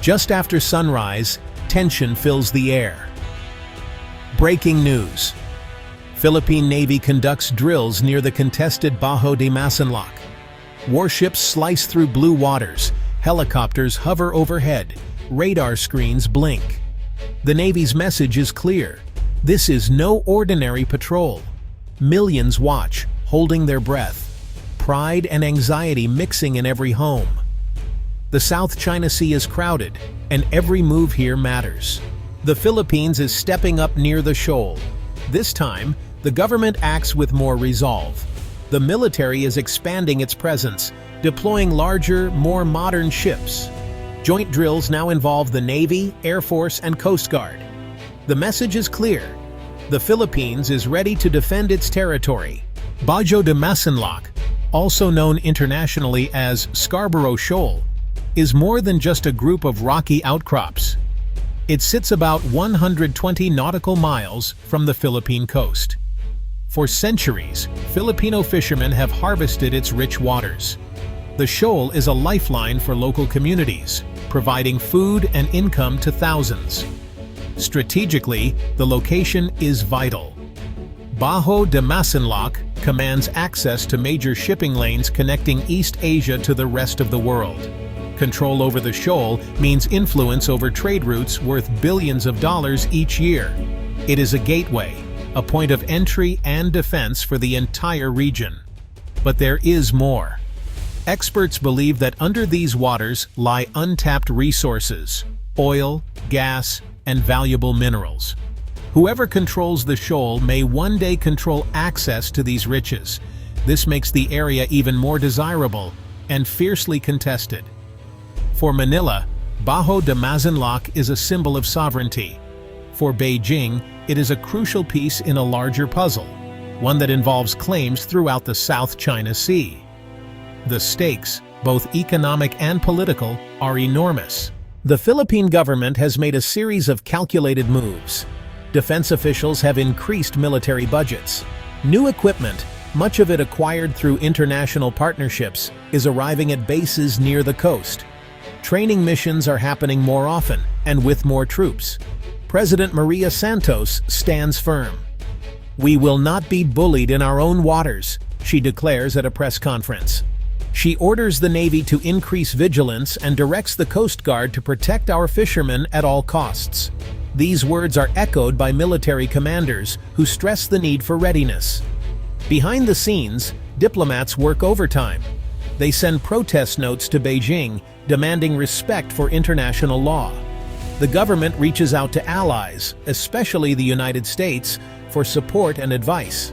Just after sunrise, tension fills the air. Breaking news. Philippine Navy conducts drills near the contested Bajo de Masinloc. Warships slice through blue waters, helicopters hover overhead, radar screens blink. The Navy's message is clear. This is no ordinary patrol. Millions watch, holding their breath. Pride and anxiety mixing in every home. The South China Sea is crowded, and every move here matters. The Philippines is stepping up near the shoal. This time, the government acts with more resolve. The military is expanding its presence, deploying larger, more modern ships. Joint drills now involve the Navy, Air Force, and Coast Guard. The message is clear. The Philippines is ready to defend its territory. Bajo de Masinloc, also known internationally as Scarborough Shoal, is more than just a group of rocky outcrops. It sits about 120 nautical miles from the Philippine coast. For centuries, Filipino fishermen have harvested its rich waters. The shoal is a lifeline for local communities, providing food and income to thousands. Strategically, the location is vital. Bajo de Masinloc commands access to major shipping lanes connecting East Asia to the rest of the world. Control over the shoal means influence over trade routes worth billions of dollars each year. It is a gateway, a point of entry and defense for the entire region. But there is more. Experts believe that under these waters lie untapped resources: oil, gas, and valuable minerals. Whoever controls the shoal may one day control access to these riches. This makes the area even more desirable and fiercely contested. For Manila, Bajo de Masinloc is a symbol of sovereignty. For Beijing, it is a crucial piece in a larger puzzle, one that involves claims throughout the South China Sea. The stakes, both economic and political, are enormous. The Philippine government has made a series of calculated moves. Defense officials have increased military budgets. New equipment, much of it acquired through international partnerships, is arriving at bases near the coast. Training missions are happening more often and with more troops. President Maria Santos stands firm. "We will not be bullied in our own waters," she declares at a press conference. She orders the Navy to increase vigilance and directs the Coast Guard to protect our fishermen at all costs. These words are echoed by military commanders who stress the need for readiness. Behind the scenes, diplomats work overtime. They send protest notes to Beijing demanding respect for international law. The government reaches out to allies, especially the United States, for support and advice.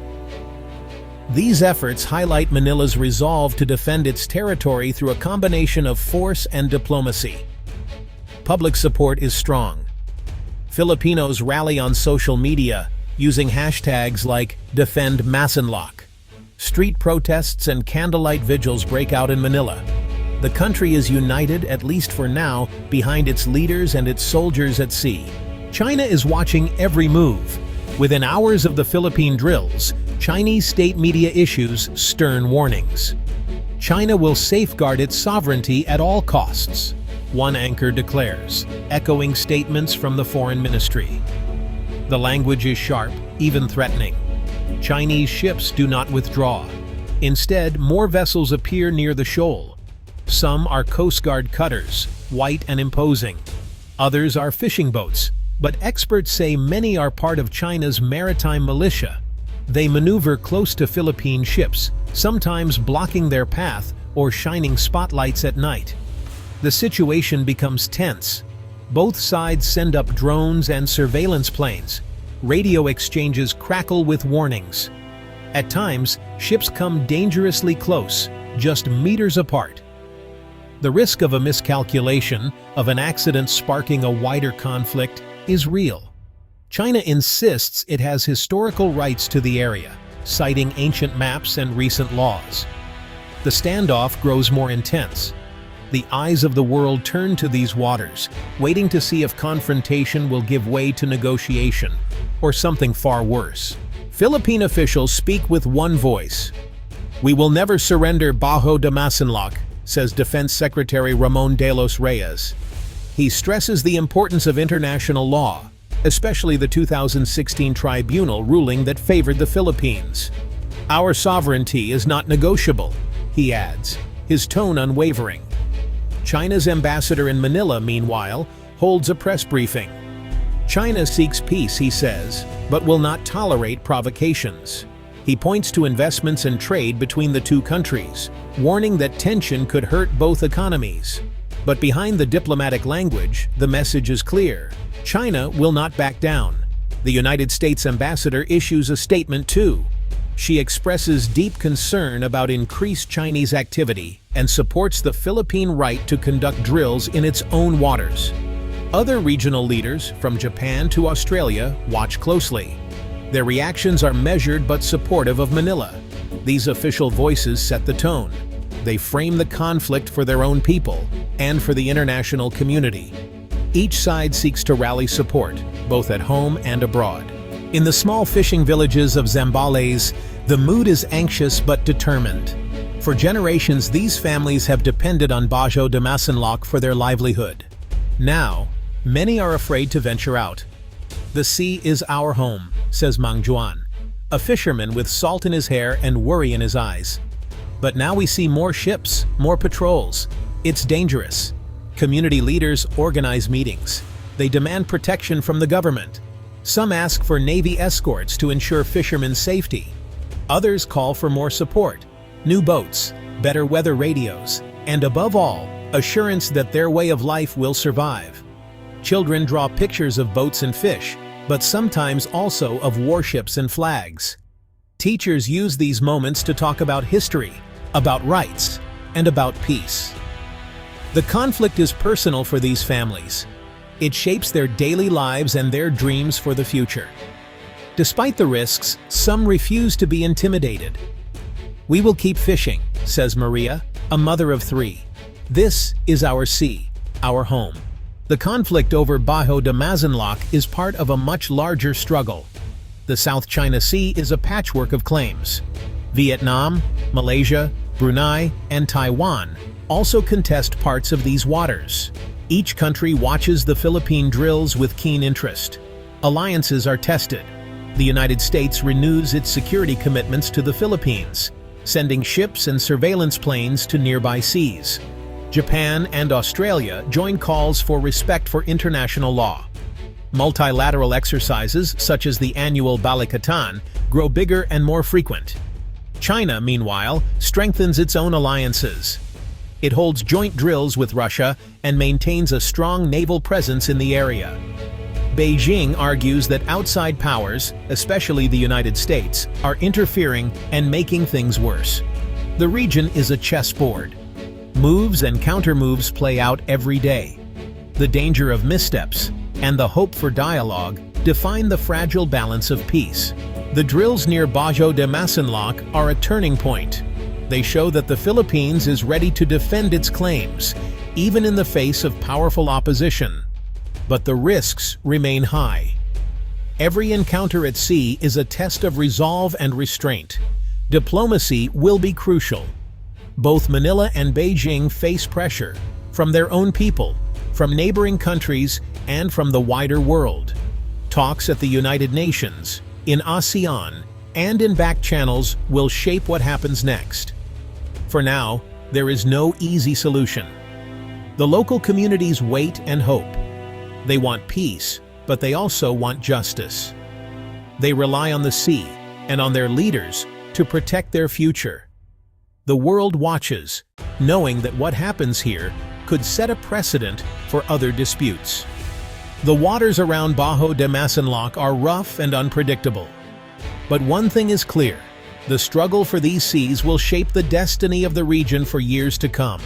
These efforts highlight Manila's resolve to defend its territory through a combination of force and diplomacy. Public support is strong. Filipinos rally on social media, using hashtags like Defend Masinloc. Street protests and candlelight vigils break out in Manila. The country is united, at least for now, behind its leaders and its soldiers at sea. China is watching every move. Within hours of the Philippine drills, Chinese state media issues stern warnings. China will safeguard its sovereignty at all costs, one anchor declares, echoing statements from the foreign ministry. The language is sharp, even threatening. Chinese ships do not withdraw. Instead, more vessels appear near the shoal. Some are Coast Guard cutters, white and imposing. Others are fishing boats, but experts say many are part of China's maritime militia. They maneuver close to Philippine ships, sometimes blocking their path or shining spotlights at night. The situation becomes tense. Both sides send up drones and surveillance planes. Radio exchanges crackle with warnings. At times, ships come dangerously close, just meters apart. The risk of a miscalculation, of an accident sparking a wider conflict, is real. China insists it has historical rights to the area, citing ancient maps and recent laws. The standoff grows more intense. The eyes of the world turn to these waters, waiting to see if confrontation will give way to negotiation, or something far worse. Philippine officials speak with one voice. "We will never surrender Bajo de Masinloc," says Defense Secretary Ramon de los Reyes. He stresses the importance of international law, especially the 2016 tribunal ruling that favored the Philippines. "Our sovereignty is not negotiable," he adds, his tone unwavering. China's ambassador in Manila, meanwhile, holds a press briefing. China seeks peace, he says, but will not tolerate provocations. He points to investments and trade between the two countries, warning that tension could hurt both economies. But behind the diplomatic language, the message is clear. China will not back down. The United States ambassador issues a statement too. She expresses deep concern about increased Chinese activity and supports the Philippine right to conduct drills in its own waters. Other regional leaders, from Japan to Australia, watch closely. Their reactions are measured but supportive of Manila. These official voices set the tone. They frame the conflict for their own people and for the international community. Each side seeks to rally support, both at home and abroad. In the small fishing villages of Zambales, the mood is anxious but determined. For generations, these families have depended on Bajo de Masinloc for their livelihood. Now, many are afraid to venture out. "The sea is our home," says Mang Juan, a fisherman with salt in his hair and worry in his eyes. "But now we see more ships, more patrols. It's dangerous." Community leaders organize meetings. They demand protection from the government. Some ask for Navy escorts to ensure fishermen's safety. Others call for more support, new boats, better weather radios, and above all, assurance that their way of life will survive. Children draw pictures of boats and fish, but sometimes also of warships and flags. Teachers use these moments to talk about history, about rights, and about peace. The conflict is personal for these families. It shapes their daily lives and their dreams for the future. Despite the risks, some refuse to be intimidated. "We will keep fishing," says Maria, a mother of 3. "This is our sea, our home." The conflict over Bajo de Masinloc is part of a much larger struggle. The South China Sea is a patchwork of claims. Vietnam, Malaysia, Brunei, and Taiwan also contest parts of these waters. Each country watches the Philippine drills with keen interest. Alliances are tested. The United States renews its security commitments to the Philippines, sending ships and surveillance planes to nearby seas. Japan and Australia join calls for respect for international law. Multilateral exercises, such as the annual Balikatan, grow bigger and more frequent. China, meanwhile, strengthens its own alliances. It holds joint drills with Russia and maintains a strong naval presence in the area. Beijing argues that outside powers, especially the United States, are interfering and making things worse. The region is a chessboard. Moves and countermoves play out every day. The danger of missteps and the hope for dialogue define the fragile balance of peace. The drills near Bajo de Masinloc are a turning point. They show that the Philippines is ready to defend its claims, even in the face of powerful opposition. But the risks remain high. Every encounter at sea is a test of resolve and restraint. Diplomacy will be crucial. Both Manila and Beijing face pressure from their own people, from neighboring countries, and from the wider world. Talks at the United Nations, in ASEAN, and in back channels will shape what happens next. For now, there is no easy solution. The local communities wait and hope. They want peace, but they also want justice. They rely on the sea and on their leaders to protect their future. The world watches, knowing that what happens here could set a precedent for other disputes. The waters around Bajo de Masinloc are rough and unpredictable. But one thing is clear: the struggle for these seas will shape the destiny of the region for years to come.